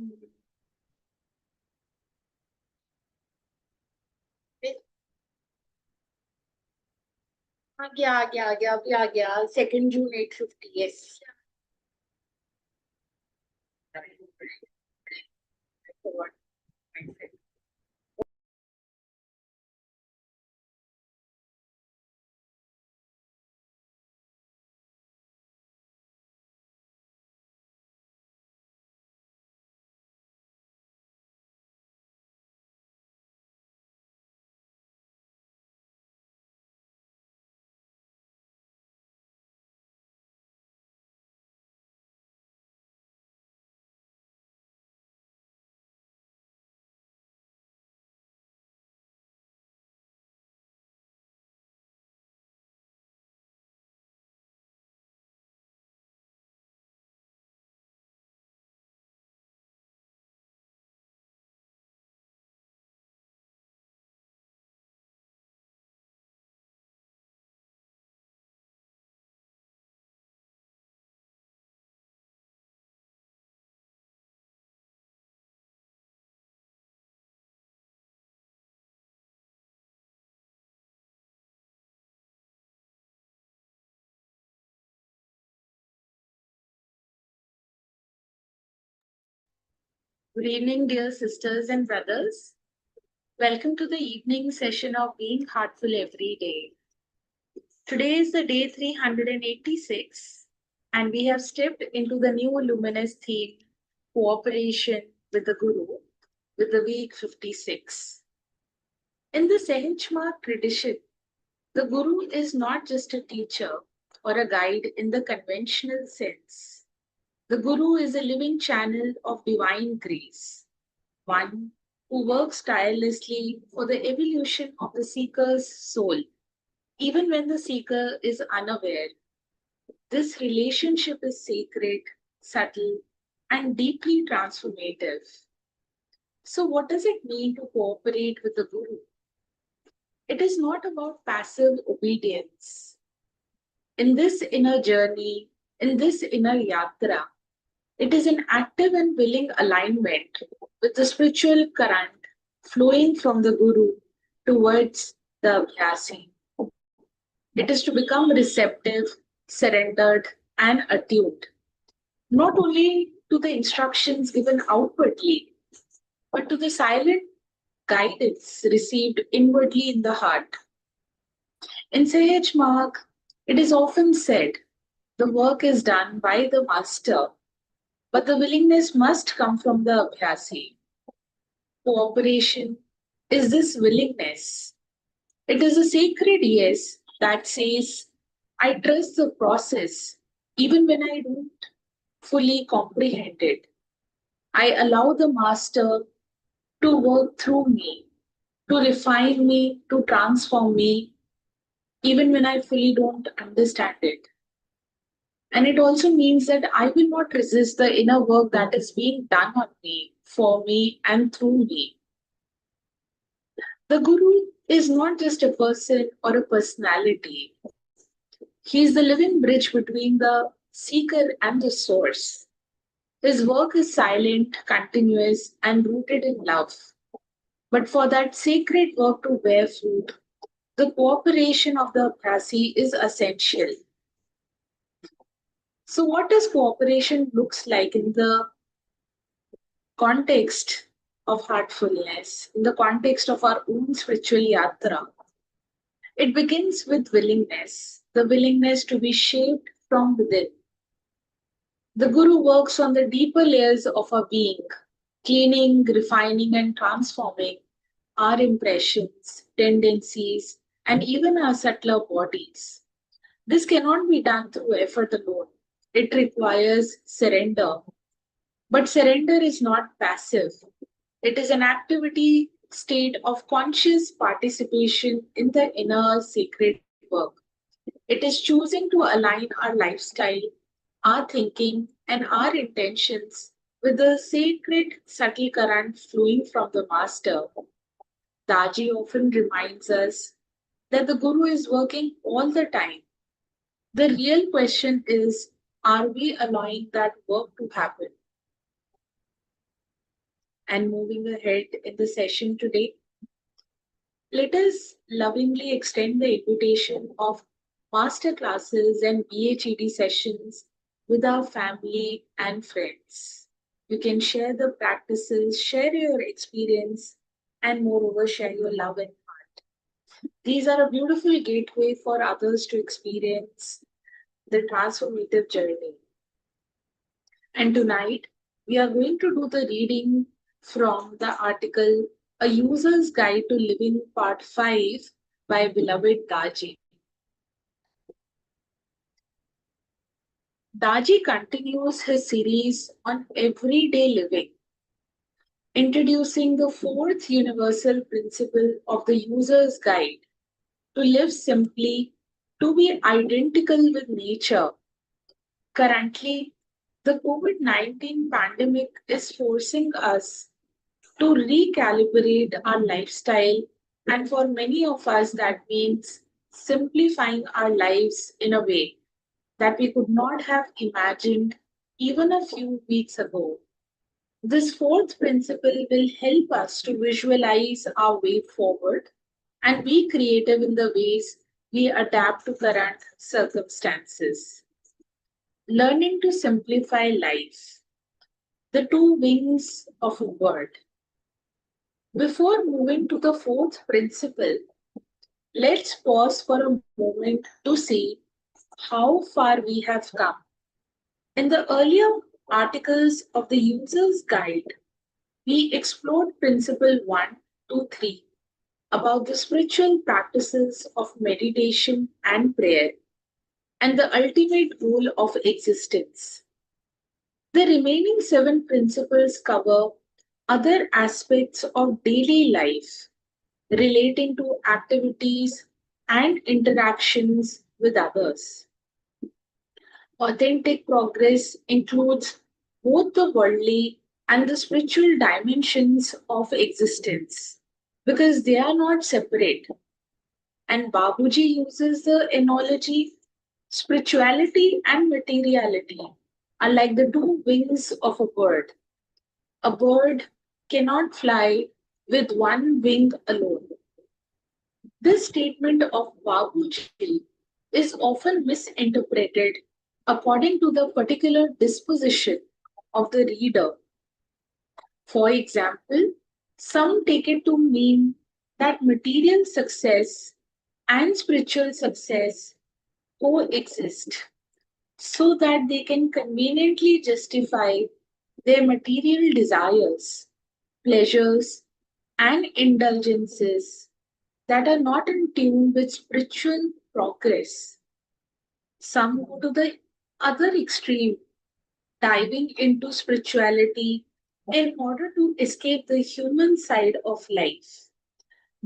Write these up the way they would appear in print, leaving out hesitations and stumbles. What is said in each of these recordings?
आ गया 2 जून 8:50 yes. Good evening, dear sisters and brothers. Welcome to the evening session of Being Heartful Every Day. Today is the day 386, and we have stepped into the new luminous theme, Cooperation with the Guru, with the week 56. In the Sahajmarg tradition, the Guru is not just a teacher or a guide in the conventional sense. The Guru is a living channel of divine grace, one who works tirelessly for the evolution of the seeker's soul, even when the seeker is unaware. This relationship is sacred, subtle, and deeply transformative. So, what does it mean to cooperate with the Guru? It is not about passive obedience. In this inner journey, in this inner yatra, it is an active and willing alignment with the spiritual current flowing from the Guru towards the Abhyasi. It is to become receptive, surrendered, and attuned, not only to the instructions given outwardly, but to the silent guidance received inwardly in the heart. In Sahaj Marg, it is often said the work is done by the master, but the willingness must come from the Abhyasi. Cooperation is this willingness. It is a sacred yes that says, I trust the process even when I don't fully comprehend it. I allow the master to work through me, to refine me, to transform me, even when I fully don't understand it. And it also means that I will not resist the inner work that is being done on me, for me, and through me. The Guru is not just a person or a personality. He is the living bridge between the seeker and the source. His work is silent, continuous, and rooted in love. But for that sacred work to bear fruit, the cooperation of the Abhyasi is essential. So, what does cooperation looks like in the context of heartfulness, in the context of our own spiritual yatra? It begins with willingness, the willingness to be shaped from within. The Guru works on the deeper layers of our being, cleaning, refining, and transforming our impressions, tendencies, and even our subtler bodies. This cannot be done through effort alone. It requires surrender. But surrender is not passive, it is an activity state of conscious participation in the inner sacred work. It is choosing to align our lifestyle, our thinking, and our intentions with the sacred subtle current flowing from the Master. Daji often reminds us that the Guru is working all the time. The real question is, are we allowing that work to happen? and moving ahead in the session today, let us lovingly extend the invitation of master classes and BHED sessions with our family and friends. You can share the practices, share your experience, and moreover, share your love and heart. These are a beautiful gateway for others to experience the transformative journey. And tonight, we are going to do the reading from the article A User's Guide to Living Part 5 by beloved Daji. Daji continues his series on everyday living, introducing the fourth universal principle of the user's guide to live simply, to be identical with nature. Currently, the COVID-19 pandemic is forcing us to recalibrate our lifestyle, and for many of us, that means simplifying our lives in a way that we could not have imagined even a few weeks ago. This fourth principle will help us to visualize our way forward and be creative in the ways we adapt to current circumstances. Learning to simplify life, the two wings of a bird. Before moving to the fourth principle, let's pause for a moment to see how far we have come. In the earlier articles of the user's guide, we explored principle 1, 2, 3 about the spiritual practices of meditation and prayer and the ultimate goal of existence. The remaining 7 principles cover other aspects of daily life relating to activities and interactions with others. Authentic progress includes both the worldly and the spiritual dimensions of existence because they are not separate. And Babuji uses the analogy spirituality and materiality are like the two wings of a bird. A bird cannot fly with one wing alone. This statement of Babuji is often misinterpreted according to the particular disposition of the reader. For example, some take it to mean that material success and spiritual success coexist so that they can conveniently justify their material desires, pleasures, and indulgences that are not in tune with spiritual progress. Some go to the other extreme, diving into spirituality in order to escape the human side of life,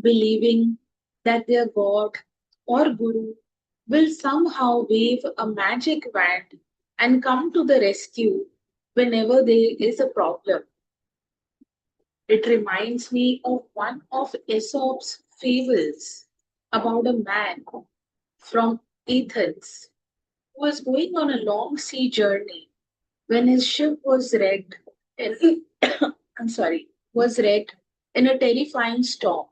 believing that their God or Guru will somehow wave a magic wand and come to the rescue whenever there is a problem. It reminds me of one of Aesop's fables about a man from Athens who was going on a long sea journey when his ship was wrecked in, was wrecked in a terrifying storm.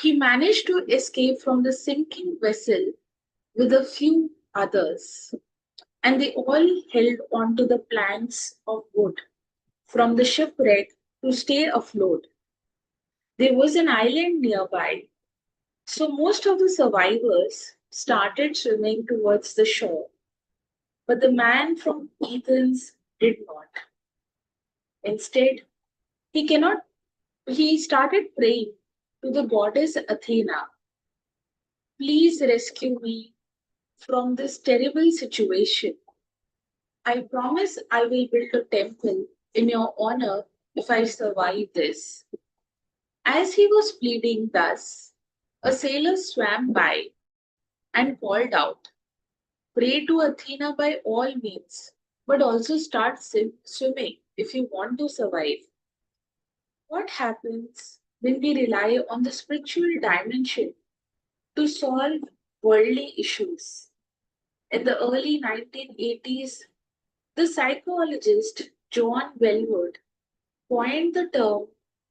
He managed to escape from the sinking vessel with a few others, and they all held onto the planks of wood from the shipwreck to stay afloat. There was an island nearby, so most of the survivors started swimming towards the shore, but the man from Athens did not. Instead, he cannot he started praying to the goddess Athena, please rescue me from this terrible situation. I promise I will build a temple in your honor if I survive this. As he was pleading thus, a sailor swam by and called out, pray to Athena by all means, but also start swimming if you want to survive. What happens when we rely on the spiritual dimension to solve worldly issues? In the early 1980s, the psychologist John Wellwood coined the term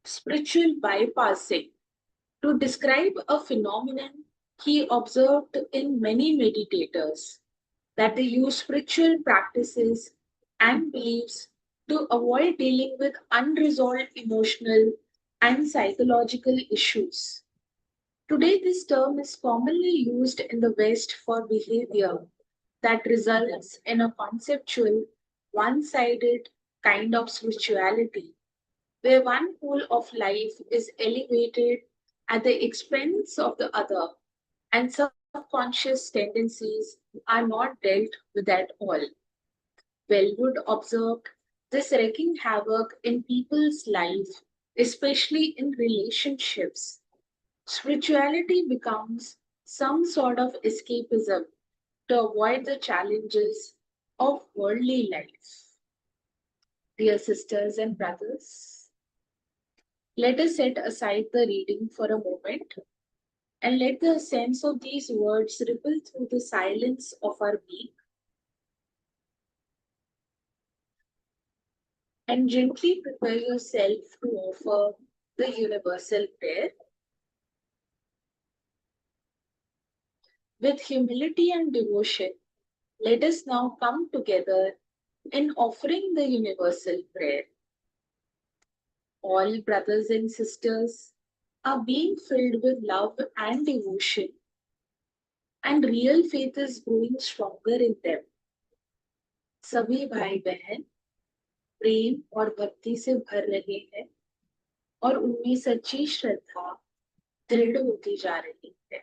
spiritual bypassing to describe a phenomenon he observed in many meditators, that they use spiritual practices and beliefs to avoid dealing with unresolved emotional and psychological issues. Today, this term is commonly used in the West for behavior that results in a conceptual, one sided kind of spirituality, where one pole of life is elevated at the expense of the other, and subconscious tendencies are not dealt with at all. Wellwood observed this wreaking havoc in people's life, especially in relationships. Spirituality becomes some sort of escapism to avoid the challenges of worldly life. Dear sisters and brothers, let us set aside the reading for a moment and let the sense of these words ripple through the silence of our being, and gently prepare yourself to offer the universal prayer. With humility and devotion, let us now come together in offering the universal prayer. All brothers and sisters are being filled with love and devotion, and real faith is growing stronger in them. सभी भाई बहन प्रेम और भक्ति से भर रहे हैं और उनमें सच्ची श्रद्धा दृढ़ होती जा रही है।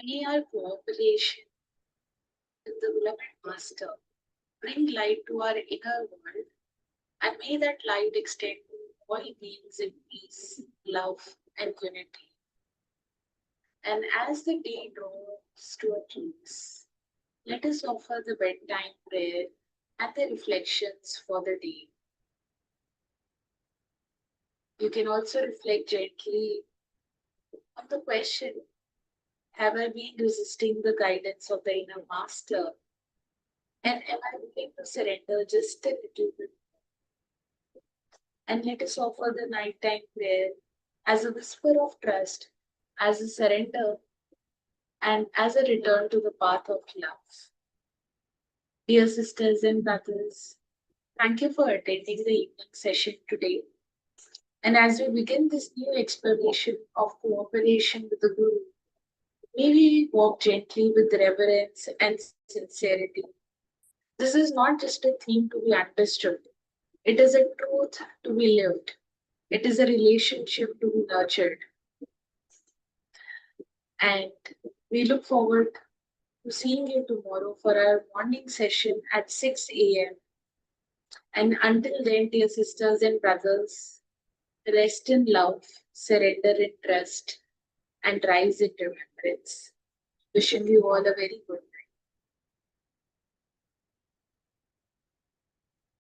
May our cooperation with the beloved Master bring light to our inner world, and may that light extend to all beings in peace, love, and unity. And as the day draws to a close, let us offer the bedtime prayer and the reflections for the day. You can also reflect gently on the question: have I been resisting the guidance of the inner master? And am I willing to surrender just a little bit? And let us offer the nighttime prayer as a whisper of trust, as a surrender, and as a return to the path of love. Dear sisters and brothers, thank you for attending the evening session today. And as we begin this new exploration of cooperation with the Guru, may we walk gently with reverence and sincerity. This is not just a theme to be understood, it is a truth to be lived. It is a relationship to be nurtured. And we look forward to seeing you tomorrow for our morning session at 6 a.m. And until then, dear sisters and brothers, rest in love, surrender in trust, and rise in remembrance. Wishing you all a very good